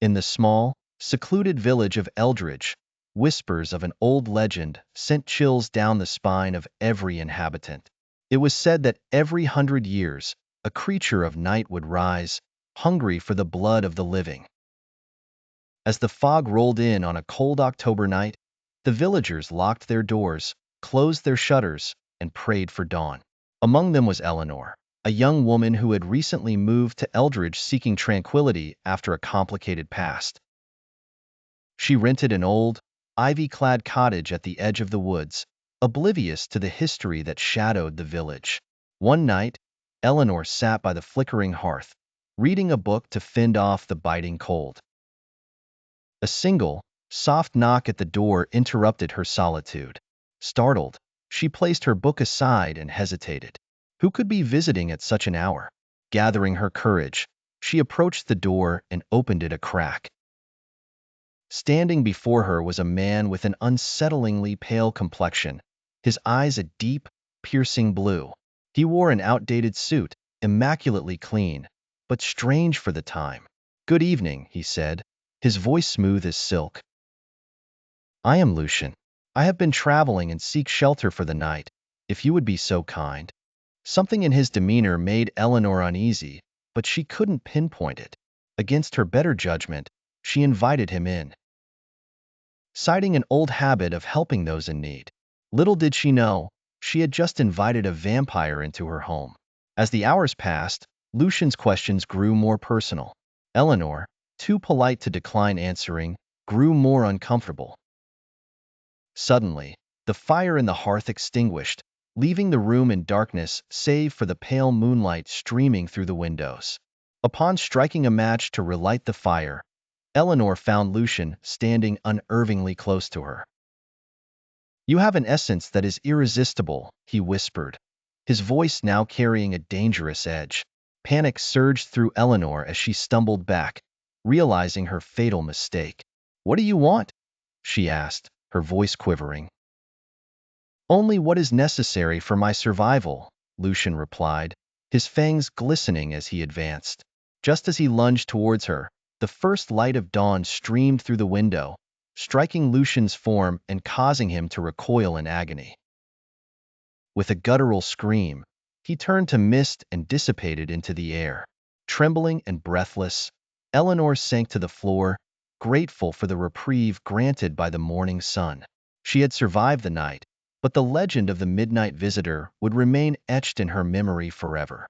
In the small, secluded village of Eldridge, whispers of an old legend sent chills down the spine of every inhabitant. It was said that every 100 years, a creature of night would rise, hungry for the blood of the living. As the fog rolled in on a cold October night, the villagers locked their doors, closed their shutters, and prayed for dawn. Among them was Eleanor, a young woman who had recently moved to Eldridge seeking tranquility after a complicated past. She rented an old, ivy-clad cottage at the edge of the woods, oblivious to the history that shadowed the village. One night, Eleanor sat by the flickering hearth, reading a book to fend off the biting cold. A single, soft knock at the door interrupted her solitude. Startled, she placed her book aside and hesitated. Who could be visiting at such an hour? Gathering her courage, she approached the door and opened it a crack. Standing before her was a man with an unsettlingly pale complexion, his eyes a deep, piercing blue. He wore an outdated suit, immaculately clean, but strange for the time. "Good evening," he said, his voice smooth as silk. "I am Lucian. I have been traveling and seek shelter for the night, if you would be so kind." Something in his demeanor made Eleanor uneasy, but she couldn't pinpoint it. Against her better judgment, she invited him in, citing an old habit of helping those in need. Little did she know, she had just invited a vampire into her home. As the hours passed, Lucian's questions grew more personal. Eleanor, too polite to decline answering, grew more uncomfortable. Suddenly, the fire in the hearth extinguished, leaving the room in darkness save for the pale moonlight streaming through the windows. Upon striking a match to relight the fire, Eleanor found Lucian standing unnervingly close to her. "You have an essence that is irresistible," he whispered, his voice now carrying a dangerous edge. Panic surged through Eleanor as she stumbled back, realizing her fatal mistake. "What do you want?" she asked, her voice quivering. "Only what is necessary for my survival," Lucian replied, his fangs glistening as he advanced. Just as he lunged towards her, the first light of dawn streamed through the window, striking Lucian's form and causing him to recoil in agony. With a guttural scream, he turned to mist and dissipated into the air. Trembling and breathless, Eleanor sank to the floor, grateful for the reprieve granted by the morning sun. She had survived the night, but the legend of the midnight visitor would remain etched in her memory forever.